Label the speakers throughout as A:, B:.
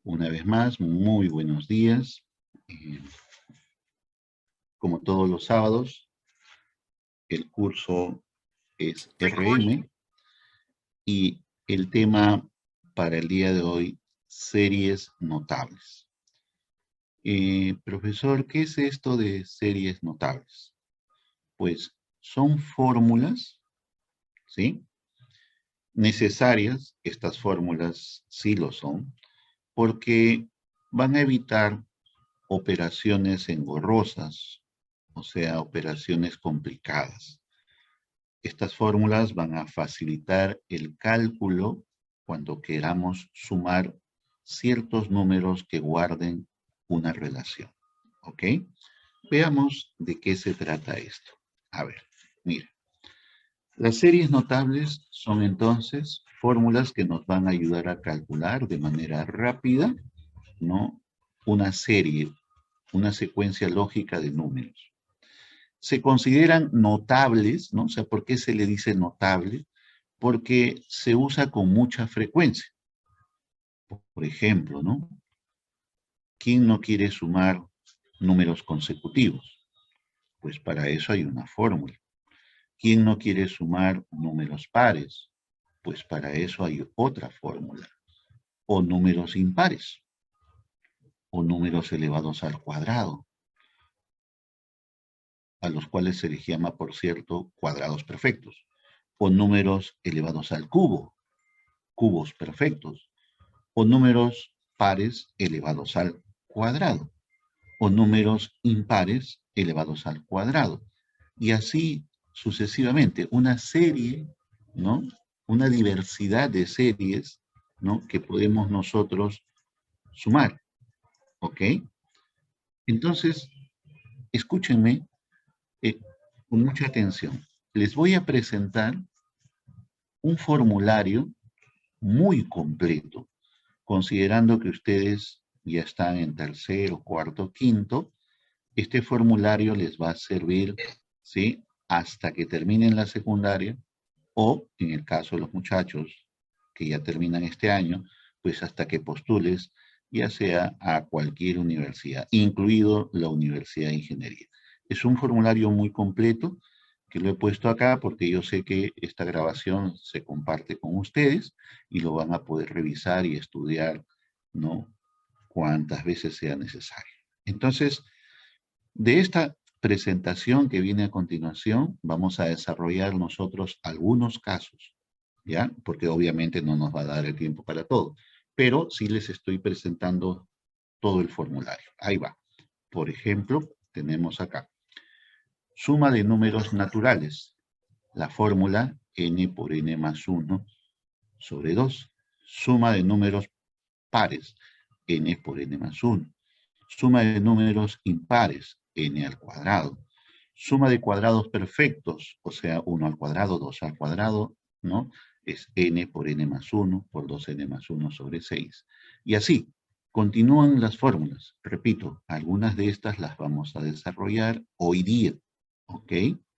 A: Una vez más, muy buenos días. Como todos los sábados, el curso es RM y el tema para el día de hoy, series notables. Profesor, ¿qué es esto de series notables? Pues son fórmulas, ¿sí? Necesarias, estas fórmulas sí lo son, porque van a evitar operaciones engorrosas, o sea, operaciones complicadas. Estas fórmulas van a facilitar el cálculo cuando queramos sumar ciertos números que guarden una relación. ¿Ok? Veamos de qué se trata esto. A ver, mira. Las series notables son entonces fórmulas que nos van a ayudar a calcular de manera rápida, ¿no? Una serie, una secuencia lógica de números. Se consideran notables, ¿no? O sea, ¿por qué se le dice notable? Porque se usa con mucha frecuencia. Por ejemplo, ¿no? ¿Quién no quiere sumar números consecutivos? Pues para eso hay una fórmula. ¿Quién no quiere sumar números pares? Pues para eso hay otra fórmula. O números impares, o números elevados al cuadrado, a los cuales se les llama, por cierto, cuadrados perfectos, o números elevados al cubo, cubos perfectos, o números pares elevados al cuadrado, o números impares elevados al cuadrado. Y así sucesivamente, una serie, ¿no? Una diversidad de series, ¿no? Que podemos nosotros sumar, ¿ok? Entonces, escúchenme con mucha atención. Les voy a presentar un formulario muy completo, considerando que ustedes ya están en tercero, cuarto, quinto. Este formulario les va a servir, ¿sí? Hasta que terminen la secundaria, o en el caso de los muchachos que ya terminan este año, pues hasta que postules, ya sea a cualquier universidad, incluido la Universidad de Ingeniería. Es un formulario muy completo que lo he puesto acá porque yo sé que esta grabación se comparte con ustedes y lo van a poder revisar y estudiar, ¿no? Cuantas veces sea necesario. Entonces, de esta presentación que viene a continuación, vamos a desarrollar nosotros algunos casos, ¿ya? Porque obviamente no nos va a dar el tiempo para todo, pero sí les estoy presentando todo el formulario. Ahí va. Por ejemplo, tenemos acá, suma de números naturales, la fórmula n por n más 1 sobre 2. Suma de números pares, n por n más 1. Suma de números impares, n al cuadrado. Suma de cuadrados perfectos, o sea, 1 al cuadrado, 2 al cuadrado, ¿no? Es n por n más 1 por 2n más 1 sobre 6. Y así, continúan las fórmulas. Repito, algunas de estas las vamos a desarrollar hoy día, ¿ok?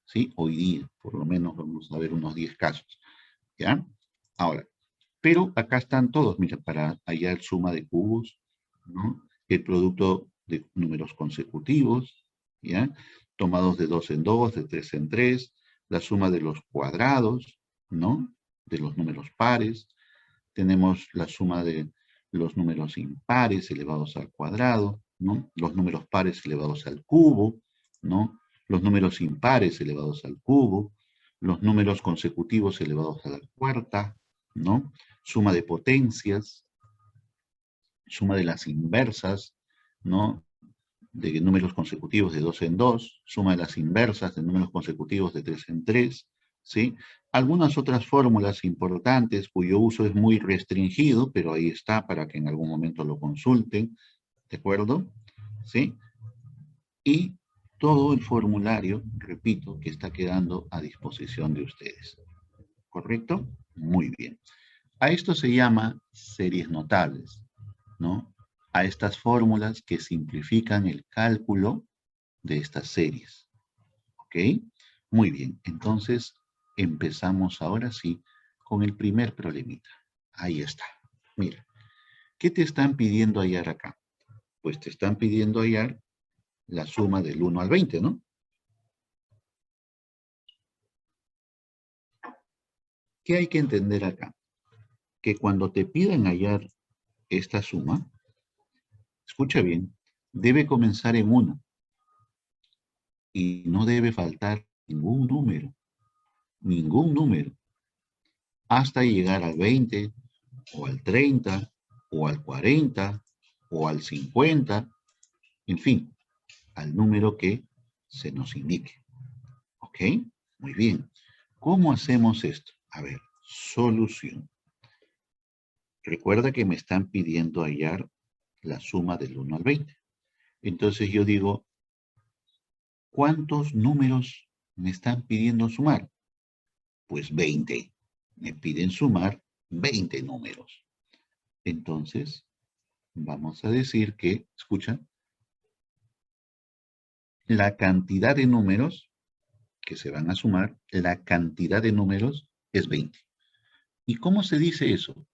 A: Sí, hoy día, por lo menos vamos a ver unos 10 casos, ¿ya? Ahora, pero acá están todos, mira, para hallar suma de cubos, ¿no? El producto de números consecutivos, ¿ya? Tomados de 2 en 2, de 3 en 3, la suma de los cuadrados, ¿no? De los números pares. Tenemos la suma de los números impares elevados al cuadrado, ¿no? Los números pares elevados al cubo, ¿no? Los números impares elevados al cubo, los números consecutivos elevados a la cuarta, ¿no? Suma de potencias, suma de las inversas, ¿no? De números consecutivos de 2 en 2, suma de las inversas de números consecutivos de 3 en 3, ¿sí? Algunas otras fórmulas importantes cuyo uso es muy restringido, pero ahí está para que en algún momento lo consulten, ¿de acuerdo? ¿Sí? Y todo el formulario, repito, que está quedando a disposición de ustedes. ¿Correcto? Muy bien. A esto se llama series notables, ¿no? A estas fórmulas que simplifican el cálculo de estas series. ¿Ok? Muy bien, entonces empezamos ahora sí con el primer problemita. Ahí está. Mira, ¿Qué te están pidiendo hallar acá? Pues te están pidiendo hallar la suma del 1 al 20, ¿no? ¿Qué hay que entender acá? Que cuando te pidan hallar esta suma, escucha bien, debe comenzar en 1 y no debe faltar ningún número, hasta llegar al 20 o al 30 o al 40 o al 50, en fin, al número que se nos indique. ¿Ok? Muy bien. ¿Cómo hacemos esto? A ver, solución. Recuerda que me están pidiendo hallar la suma del 1 al 20. Entonces yo digo, ¿cuántos números me están pidiendo sumar? Pues 20. Me piden sumar 20 números. Entonces, vamos a decir que, escucha, la cantidad de números que se van a sumar, la cantidad de números es 20. ¿Y cómo se dice eso?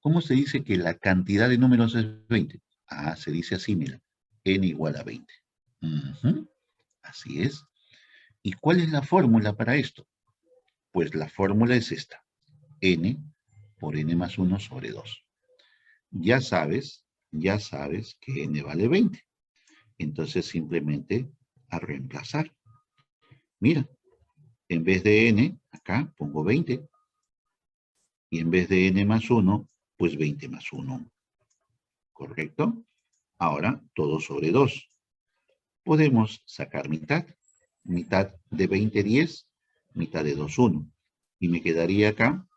A: ¿Cómo se dice que la cantidad de números es 20? Ah, se dice así, mira, n igual a 20. Ujú, así es. ¿Y cuál es la fórmula para esto? Pues la fórmula es esta, n por n más 1 sobre 2. Ya sabes que n vale 20. Entonces simplemente a reemplazar. Mira, en vez de n, acá pongo 20. Y en vez de n más 1, pues 20 más 1. ¿Correcto? Ahora, todo sobre 2. Podemos sacar mitad. Mitad de 20, 10. Mitad de 2, 1. Y me quedaría acá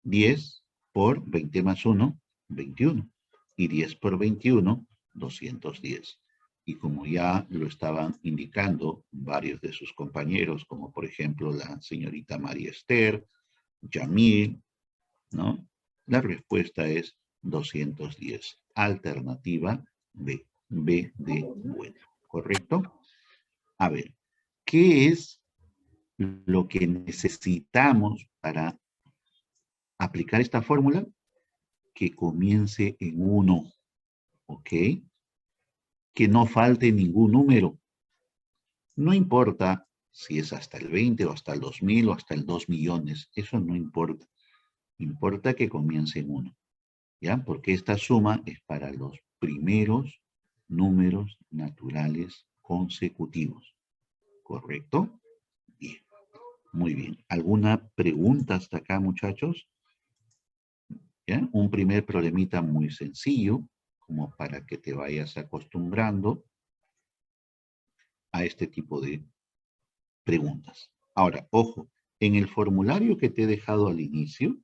A: 10 por 20 más 1, 21. Y 10 por 21, 210. Y como ya lo estaban indicando varios de sus compañeros, como por ejemplo la señorita María Esther, Yamil, ¿no? La respuesta es 210. Alternativa B. B de bueno. ¿Correcto? A ver, ¿qué es lo que necesitamos para aplicar esta fórmula? Que comience en 1, ¿ok? Que no falte ningún número. No importa si es hasta el 20 o hasta el 2000 o hasta el 2 millones, eso no importa. Importa que comience en 1. ¿Ya? Porque esta suma es para los primeros números naturales consecutivos. ¿Correcto? Bien, muy bien. ¿Alguna pregunta hasta acá, muchachos? ¿Ya? Un primer problemita muy sencillo, como para que te vayas acostumbrando a este tipo de preguntas. Ahora, ojo, en el formulario que te he dejado al inicio,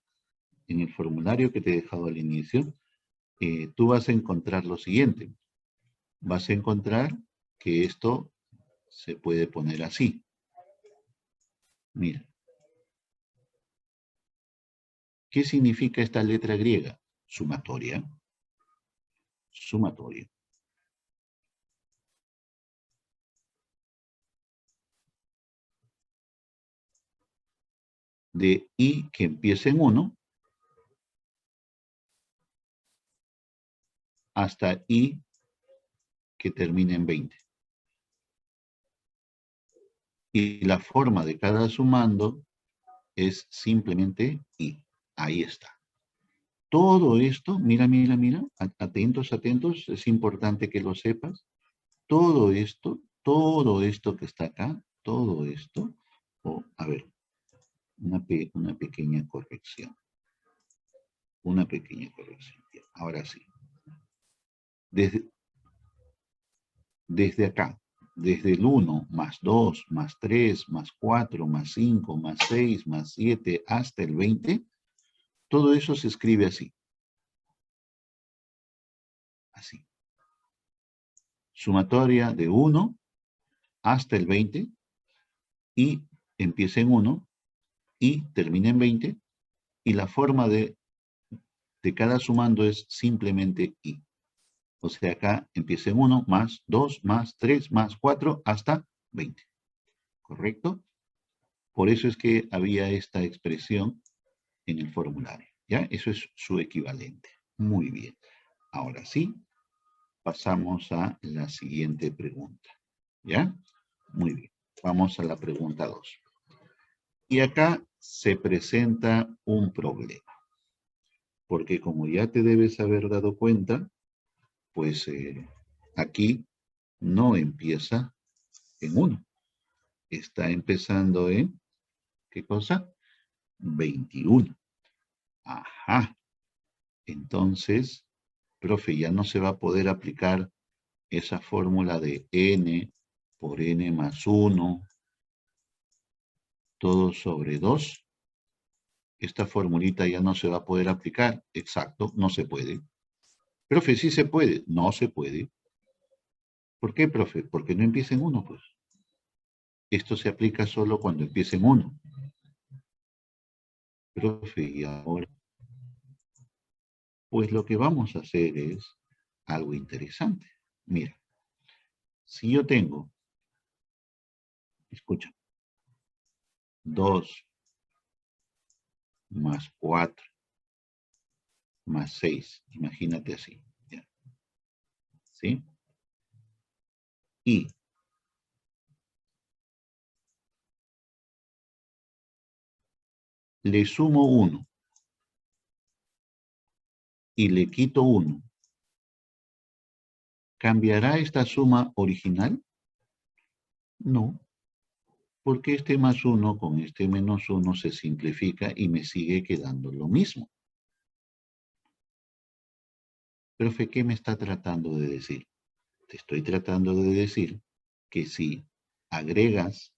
A: tú vas a encontrar lo siguiente. Vas a encontrar que esto se puede poner así. Mira. ¿Qué significa esta letra griega? Sumatoria. Sumatoria. De i que empieza en 1 hasta i que termina en 20. Y la forma de cada sumando es simplemente i. Ahí está. Todo esto, mira, atentos, atentos, es importante que lo sepas. Todo esto que está acá, todo esto, a ver, una pequeña corrección. Una pequeña corrección. Ahora sí. Desde acá, desde el 1, más 2, más 3, más 4, más 5, más 6, más 7, hasta el 20, todo eso se escribe así. Así. Sumatoria de 1 hasta el 20 y empieza en 1 y termina en 20 y la forma de cada sumando es simplemente i. O sea, acá empieza en 1, más 2, más 3, más 4, hasta 20. ¿Correcto? Por eso es que había esta expresión en el formulario. ¿Ya? Eso es su equivalente. Muy bien. Ahora sí, pasamos a la siguiente pregunta. ¿Ya? Muy bien. Vamos a la pregunta 2. Y acá se presenta un problema. Porque como ya te debes haber dado cuenta, pues aquí no empieza en 1. Está empezando en, ¿qué cosa? 21. Ajá. Entonces, profe, ya no se va a poder aplicar esa fórmula de n por n más 1, todo sobre 2. Esta formulita ya no se va a poder aplicar. Exacto, no se puede. Profe, sí se puede. No se puede. ¿Por qué, profe? Porque no empieza en 1, pues. Esto se aplica solo cuando empiece en 1. Profe, y ahora, pues lo que vamos a hacer es algo interesante. Mira, si yo tengo, escucha, 2 más 4 más 6, imagínate así, ¿ya? ¿Sí? Y le sumo 1 y le quito 1. ¿Cambiará esta suma original? No, porque este más 1 con este menos 1 se simplifica y me sigue quedando lo mismo. Profe, ¿qué me está tratando de decir? Te estoy tratando de decir que si agregas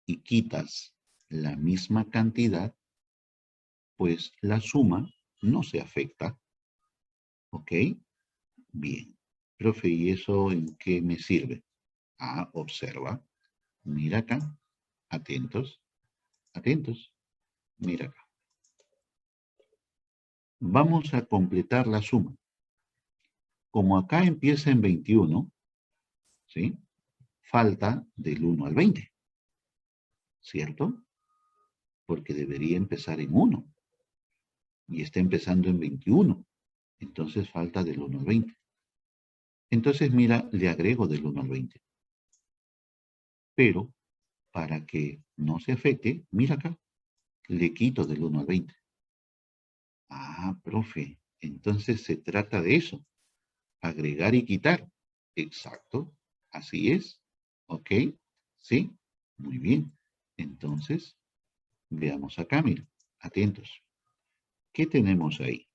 A: y quitas la misma cantidad, pues la suma no se afecta. ¿Ok? Bien. Profe, ¿y eso en qué me sirve? Ah, observa. Mira acá. Atentos. Atentos. Mira acá. Vamos a completar la suma. Como acá empieza en 21, ¿sí? Falta del 1 al 20, ¿cierto? Porque debería empezar en 1 y está empezando en 21. Entonces falta del 1 al 20. Entonces, mira, le agrego del 1 al 20. Pero, para que no se afecte, mira acá, le quito del 1 al 20. Ah, profe, entonces se trata de eso, agregar y quitar. Exacto, así es. ¿Ok? ¿Sí? Muy bien. Entonces, veamos acá, mira, atentos. ¿Qué tenemos ahí?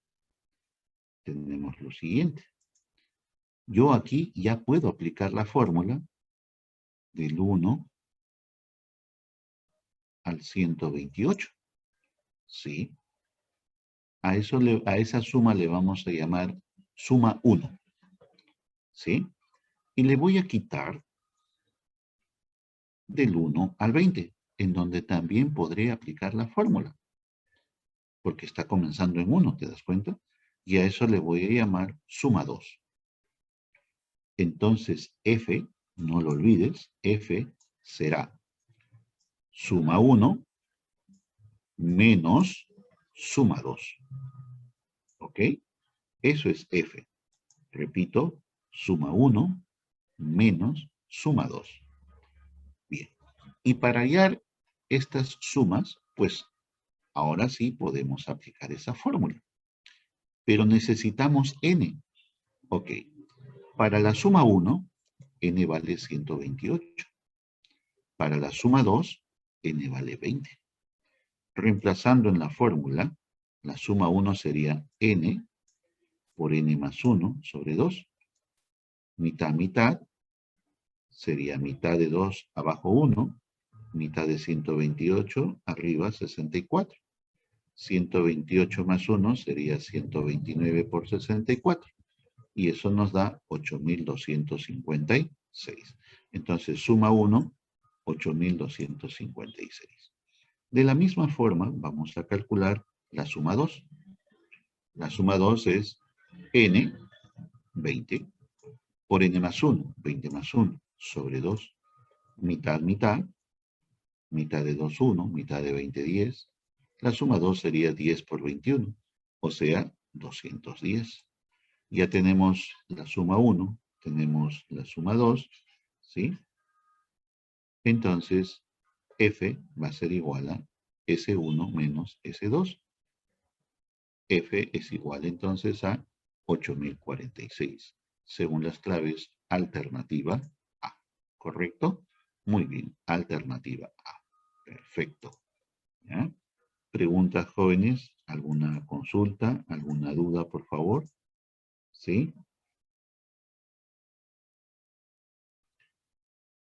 A: Tenemos lo siguiente. Yo aquí ya puedo aplicar la fórmula del 1 al 128. ¿Sí? A esa suma le vamos a llamar suma 1. ¿Sí? Y le voy a quitar del 1 al 20, en donde también podré aplicar la fórmula, porque está comenzando en 1, ¿te das cuenta? Y a eso le voy a llamar suma 2. Entonces, f, no lo olvides, f será suma 1 menos suma 2. ¿Ok? Eso es f. Repito, suma 1 menos suma 2. Bien. Y para hallar estas sumas, pues ahora sí podemos aplicar esa fórmula. Pero necesitamos n. Ok. Para la suma 1, n vale 128. Para la suma 2, n vale 20. Reemplazando en la fórmula, la suma 1 sería n por n más 1 sobre 2. Mitad, mitad, sería mitad de 2 abajo 1, mitad de 128 arriba 64. 128 más 1 sería 129 por 64. Y eso nos da 8.256. Entonces, suma 1, 8.256. De la misma forma, vamos a calcular la suma 2. La suma 2 es n, 20, por n más 1, 20 más 1, sobre 2, mitad, mitad, mitad de 2, 1, mitad de 20, 10. La suma 2 sería 10 por 21, o sea, 210. Ya tenemos la suma 1, tenemos la suma 2, ¿sí? Entonces, F va a ser igual a S1 menos S2. F es igual entonces a 8046, según las claves alternativa A. ¿Correcto? Muy bien, alternativa A. Perfecto. ¿Ya? ¿Preguntas, jóvenes? ¿Alguna consulta? ¿Alguna duda, por favor? ¿Sí?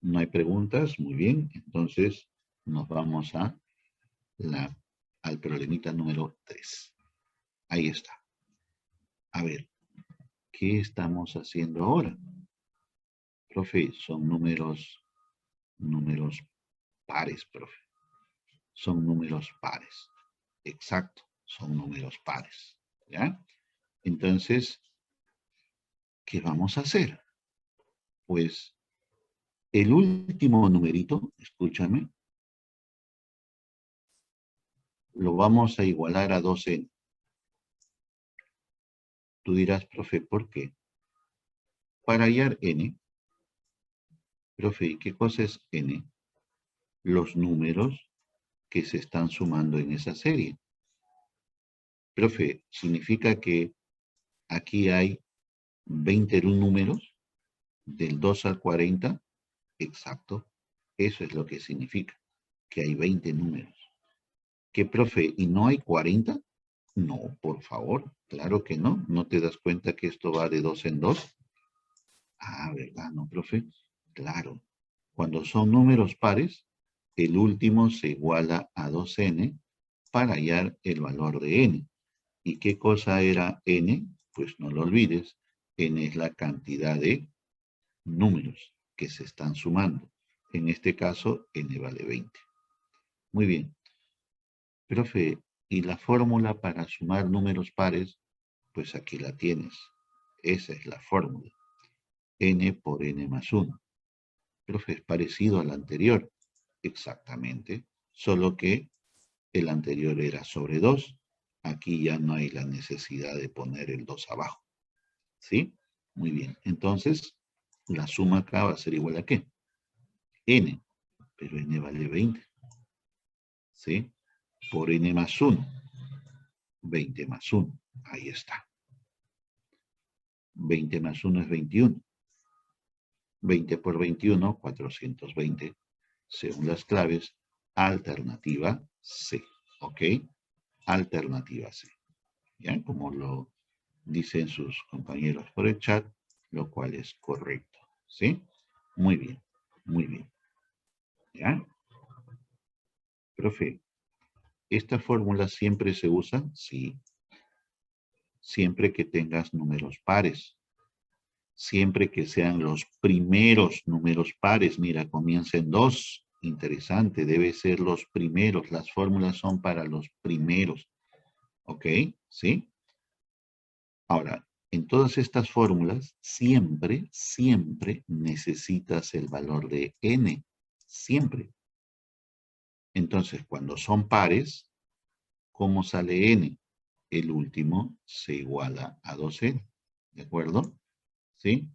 A: ¿No hay preguntas? Muy bien. Entonces, nos vamos a al problemita número 3. Ahí está. A ver, ¿qué estamos haciendo ahora? Profe, son números pares, profe. Son números pares. Exacto, son números pares. ¿Ya? Entonces, ¿qué vamos a hacer? Pues el último numerito, escúchame, lo vamos a igualar a 2n. Tú dirás, profe, ¿por qué? Para hallar n, profe, ¿y qué cosa es n? Los números que se están sumando en esa serie. Profe, ¿significa que aquí hay 20 números del 2 al 40? Exacto, eso es lo que significa, que hay 20 números. ¿Qué, profe, y no hay 40? No, por favor, claro que no. ¿No te das cuenta que esto va de 2 en 2? Ah, ¿verdad, no, profe? Claro. Cuando son números pares, el último se iguala a 2n para hallar el valor de n. ¿Y qué cosa era n? Pues no lo olvides, n es la cantidad de números que se están sumando. En este caso, n vale 20. Muy bien. Profe, ¿y la fórmula para sumar números pares? Pues aquí la tienes. Esa es la fórmula. N por n más 1. Profe, es parecido al anterior. Exactamente. Solo que el anterior era sobre 2. Aquí ya no hay la necesidad de poner el 2 abajo. ¿Sí? Muy bien. Entonces, la suma acá va a ser igual a ¿qué? N. Pero n vale 20. ¿Sí? Por n más 1. 20 más 1. Ahí está. 20 más 1 es 21. 20 por 21, 420. Según las claves, alternativa C. ¿Ok? Alternativa C. ¿Ya? Como lo dicen sus compañeros por el chat, lo cual es correcto. ¿Sí? Muy bien, muy bien. ¿Ya? Profe, ¿esta fórmula siempre se usa? Sí. Siempre que tengas números pares. Siempre que sean los primeros números pares. Mira, comienza en 2. Interesante, debe ser los primeros. Las fórmulas son para los primeros. ¿Ok? ¿Sí? Ahora, en todas estas fórmulas, siempre necesitas el valor de n. Siempre. Entonces, cuando son pares, ¿cómo sale n? El último se iguala a 2n. ¿De acuerdo? ¿Sí?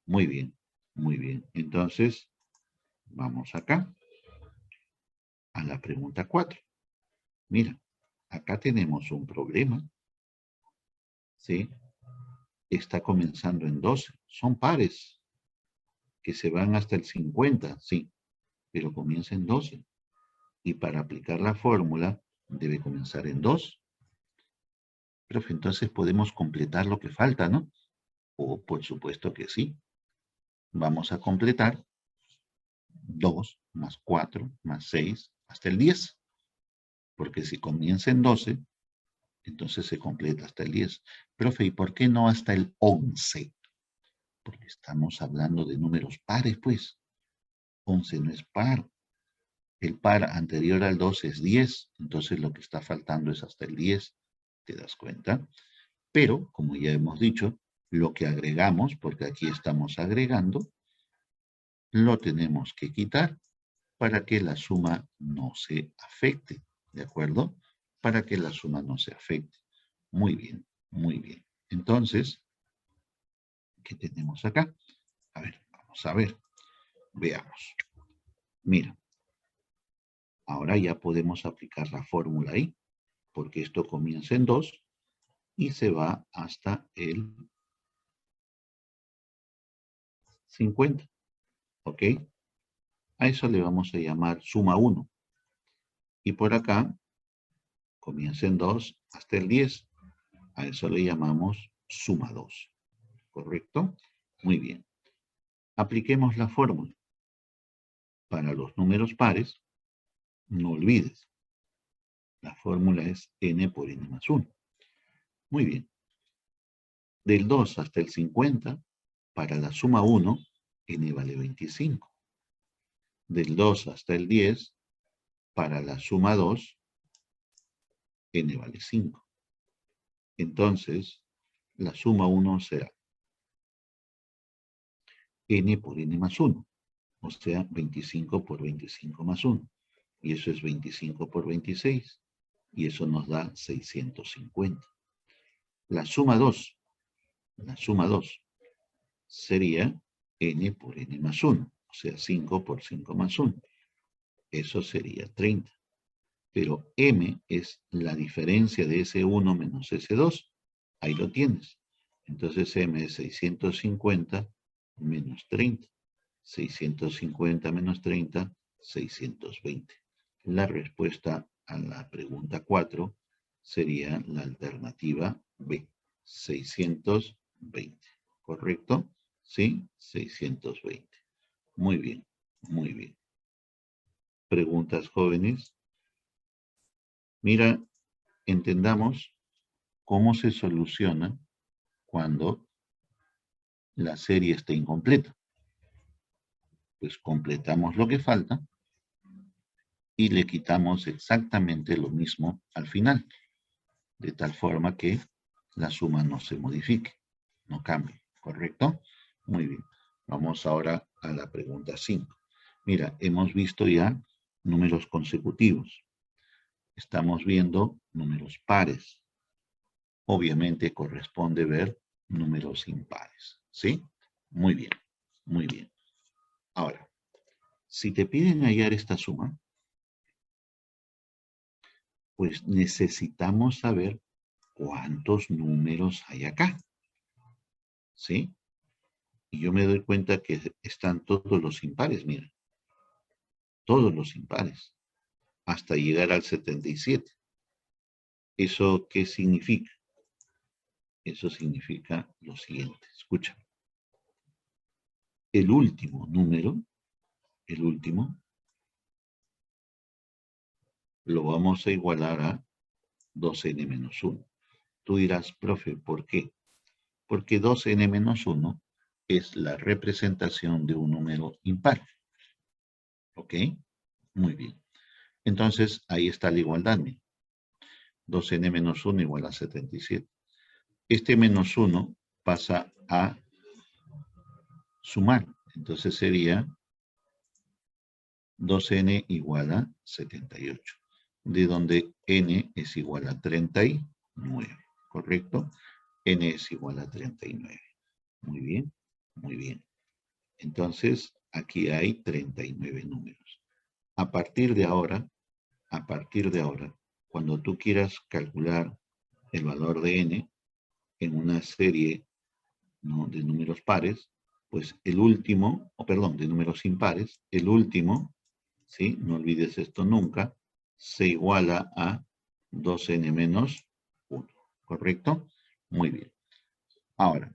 A: Muy bien, muy bien. Entonces, vamos acá a la pregunta 4. Mira, acá tenemos un problema. ¿Sí? Está comenzando en 12. Son pares que se van hasta el 50, sí, pero comienza en 12. Y para aplicar la fórmula debe comenzar en 2. Pero entonces podemos completar lo que falta, ¿no? O por supuesto que sí. Vamos a completar 2 más 4 más 6 hasta el 10. Porque si comienza en 12, entonces se completa hasta el 10. Profe, ¿y por qué no hasta el 11? Porque estamos hablando de números pares, pues. 11 no es par. El par anterior al 12 es 10. Entonces lo que está faltando es hasta el 10. ¿Te das cuenta? Pero, como ya hemos dicho, lo que agregamos, porque aquí estamos agregando, lo tenemos que quitar para que la suma no se afecte. ¿De acuerdo? Para que la suma no se afecte. Muy bien, muy bien. Entonces, ¿qué tenemos acá? A ver, vamos a ver. Veamos. Mira, ahora ya podemos aplicar la fórmula ahí, porque esto comienza en 2 y se va hasta el 50. ¿Ok? A eso le vamos a llamar suma 1. Y por acá comienza en 2 hasta el 10. A eso le llamamos suma 2. ¿Correcto? Muy bien. Apliquemos la fórmula. Para los números pares, no olvides, la fórmula es n por n más 1. Muy bien. Del 2 hasta el 50, para la suma 1, n vale 25. Del 2 hasta el 10, para la suma 2, n vale 5. Entonces, la suma 1 será n por n más 1, o sea, 25 por 25 más 1. Y eso es 25 por 26, y eso nos da 650. La suma 2 sería n por n más 1, o sea, 5 por 5 más 1. Eso sería 30. Pero m es la diferencia de S1 menos S2. Ahí lo tienes. Entonces m es 650 menos 30. 650 menos 30, 620. La respuesta a la pregunta 4 sería la alternativa B, 620. ¿Correcto? Sí, 620. Muy bien, muy bien. ¿Preguntas, jóvenes? Mira, entendamos cómo se soluciona cuando la serie está incompleta. Pues completamos lo que falta y le quitamos exactamente lo mismo al final, de tal forma que la suma no se modifique, no cambie, ¿correcto? Muy bien. Vamos ahora a la pregunta 5. Mira, hemos visto ya números consecutivos. Estamos viendo números pares. Obviamente corresponde ver números impares, ¿sí? Muy bien, muy bien. Ahora, si te piden hallar esta suma, pues necesitamos saber cuántos números hay acá, ¿sí? Y yo me doy cuenta que están todos los impares, mira, todos los impares, hasta llegar al 77. ¿Eso qué significa? Eso significa lo siguiente, escucha. El último número, el último, lo vamos a igualar a 2n menos 1. Tú dirás, profe, ¿por qué? Porque 2n menos 1 es la representación de un número impar. ¿Ok? Muy bien. Entonces, ahí está la igualdad. 2n menos 1 igual a 77. Este menos 1 pasa a sumar. Entonces sería 2n igual a 78. De donde n es igual a 39. ¿Correcto? N es igual a 39. Muy bien, muy bien. Entonces, aquí hay 39 números. A partir de ahora, cuando tú quieras calcular el valor de n en una serie, ¿no?, de números pares, pues el último, de números impares, el último, ¿sí? No olvides esto nunca, se iguala a 2n menos 1, ¿correcto? Muy bien. Ahora,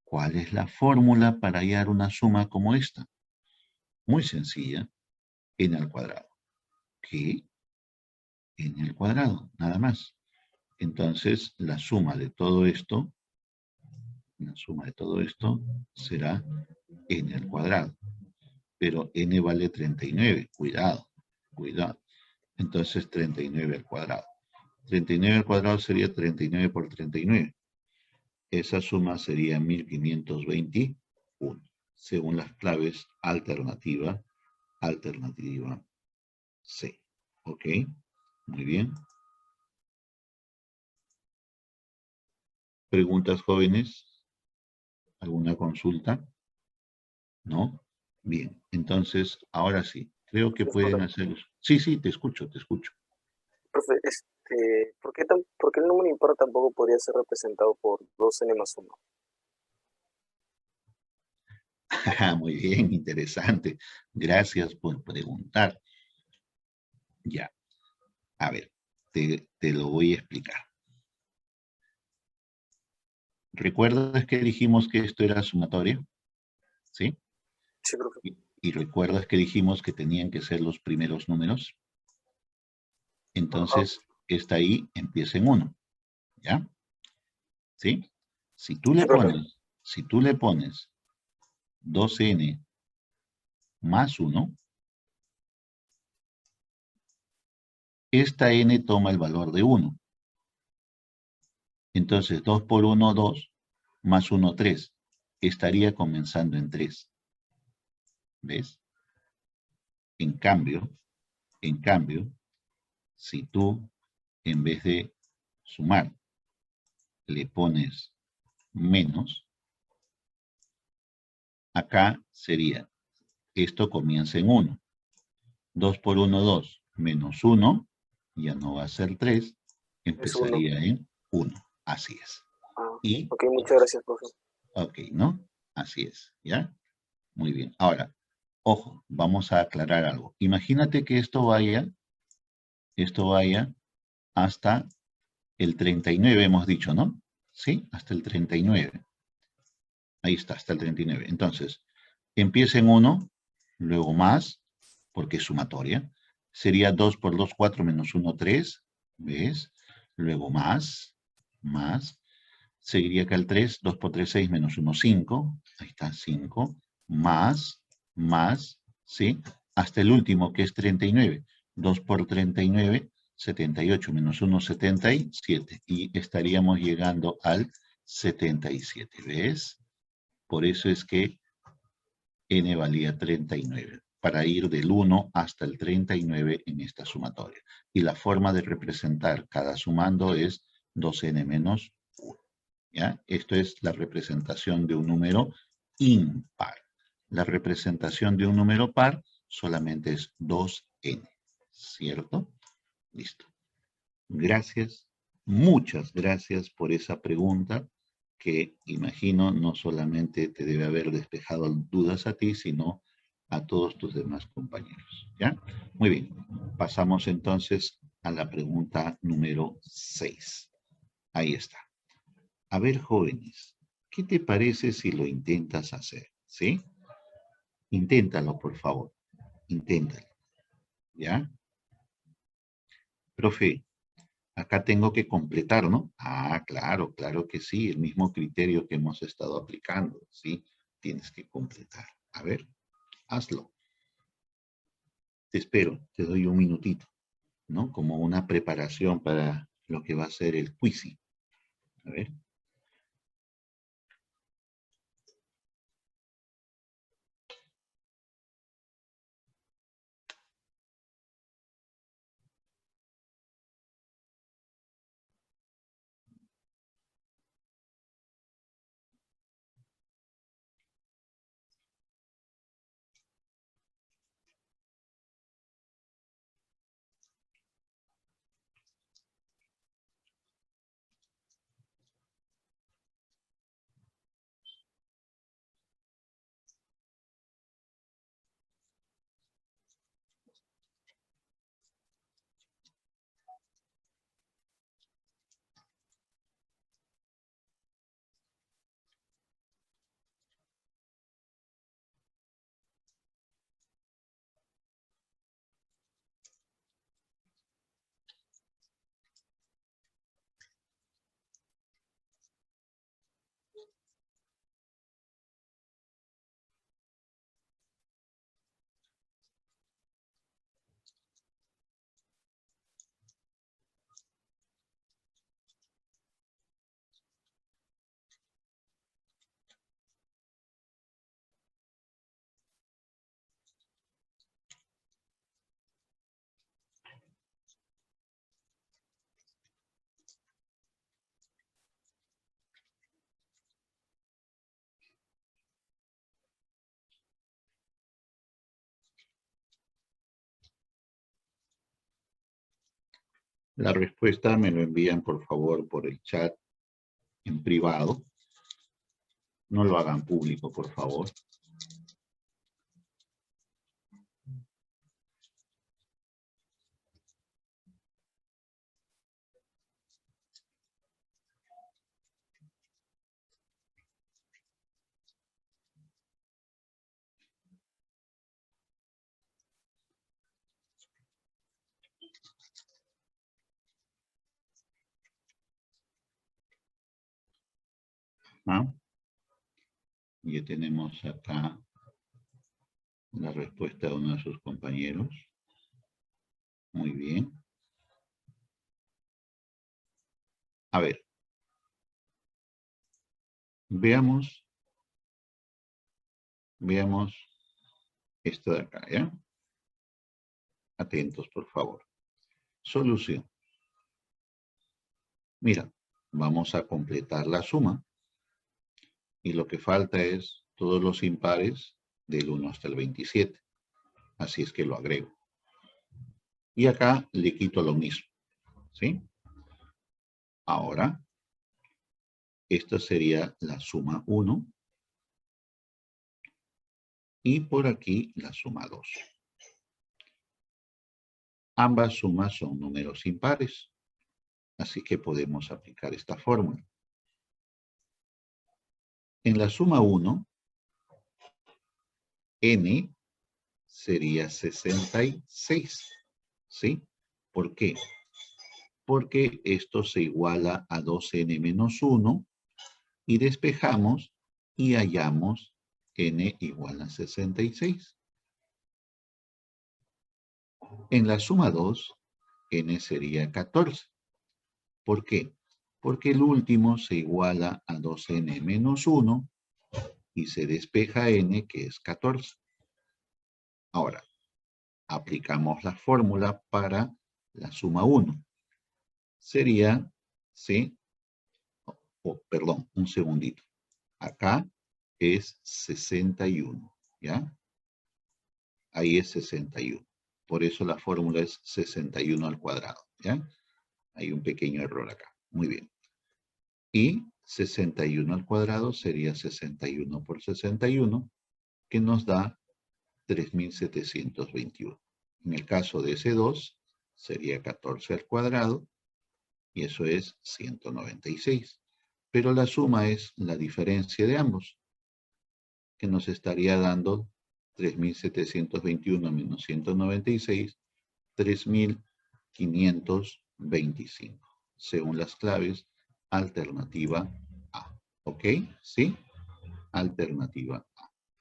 A: ¿cuál es la fórmula para hallar una suma como esta? Muy sencilla, n al cuadrado. ¿Qué? N al cuadrado, nada más. Entonces, la suma de todo esto será n al cuadrado. Pero n vale 39, cuidado, cuidado. Entonces, 39 al cuadrado. 39 al cuadrado sería 39 por 39. Esa suma sería 1521, según las claves alternativa C. ¿Ok? Muy bien. ¿Preguntas, jóvenes? ¿Alguna consulta? ¿No? Bien, entonces, ahora sí, creo que pueden
B: Disculpe,
A: hacerlo. Sí, sí, te escucho, te escucho.
B: profe, ¿por qué el número impar tampoco podría ser representado por 2n más 1?
A: Muy bien, interesante. Gracias por preguntar. Ya, a ver, te lo voy a explicar. ¿Recuerdas que dijimos que esto era sumatorio? ¿Sí?
B: Sí, profe.
A: Y recuerdas que dijimos que tenían que ser los primeros números.
B: Ajá,
A: Entonces, esta ahí empieza en 1, ¿ya? ¿Sí?
B: sí, profe.
A: Si tú le pones 2n más 1, esta n toma el valor de 1. Entonces, 2 por 1, 2, más 1, 3. Estaría comenzando en 3. ¿Ves? En cambio, en cambio, si tú, en vez de sumar, le pones menos, acá sería, esto comienza en 1. 2 por 1, 2, menos 1, ya no va a ser 3,
B: Es 1.
A: empezaría en 1. Así es.
B: Ah,
A: Y,
B: ok, muchas gracias, profe.
A: ok, ¿no? Así es, ¿ya? Muy bien. Ahora, ojo, vamos a aclarar algo. Imagínate que esto vaya hasta el 39, hemos dicho, ¿no? Sí, hasta el 39. Ahí está, hasta el 39. Entonces, empieza en 1, luego más, porque es sumatoria. Sería 2 por 2, 4, menos 1, 3. ¿Ves? Luego más. Seguiría acá el 3, 2 por 3, 6, menos 1, 5. Ahí está, 5. Más, ¿sí? Hasta el último, que es 39. 2 por 39, 78, menos 1, 77. Y estaríamos llegando al 77. ¿Ves? Por eso es que n valía 39, para ir del 1 hasta el 39 en esta sumatoria. Y la forma de representar cada sumando es 2n menos 1. ¿Ya? Esto es la representación de un número impar. La representación de un número par solamente es 2n. ¿Cierto? Listo. Gracias, muchas gracias por esa pregunta que imagino no solamente te debe haber despejado dudas a ti, sino a todos tus demás compañeros. ¿Ya? Muy bien, pasamos entonces a la pregunta número 6. Ahí está. A ver, jóvenes, ¿qué te parece si lo intentas hacer? ¿Sí? Inténtalo, por favor. Inténtalo. ¿Ya? Profe, acá tengo que completar, ¿no? Ah, claro, claro que sí, el mismo criterio que hemos estado aplicando, ¿sí? Tienes que completar. A ver, hazlo. Te espero, te doy un minutito, ¿no? Como una preparación para lo que va a ser el quiz. A ver. La respuesta me lo envían, por favor, por el chat en privado. No lo hagan público, por favor. ¿Ah? Ya tenemos acá la respuesta de uno de sus compañeros. Muy bien. A ver. Veamos esto de acá, ¿ya? Atentos, por favor. Solución. Mira, vamos a completar la suma. Y lo que falta es todos los impares del 1 hasta el 27. Así es que lo agrego. Y acá le quito lo mismo, ¿sí? Ahora, esta sería la suma 1. Y por aquí la suma 2. Ambas sumas son números impares. Así que podemos aplicar esta fórmula. En la suma 1, n sería 66. ¿Sí? ¿Por qué? Porque esto se iguala a 2n menos 1 y despejamos y hallamos n igual a 66. En la suma 2, n sería 14. ¿Por qué? Porque el último se iguala a 2n menos 1 y se despeja n, que es 14. Ahora, aplicamos la fórmula para la suma 1. Sería, ¿sí? Perdón, un segundito. Acá es 61, ¿ya? Ahí es 61. Por eso la fórmula es 61 al cuadrado, ¿ya? Hay un pequeño error acá. Muy bien. Y 61 al cuadrado sería 61 por 61, que nos da 3.721. En el caso de S2, sería 14 al cuadrado, y eso es 196. Pero la suma es la diferencia de ambos, que nos estaría dando 3.721 menos 196, 3.525, según las claves alternativa A. ¿Ok? ¿Sí? Alternativa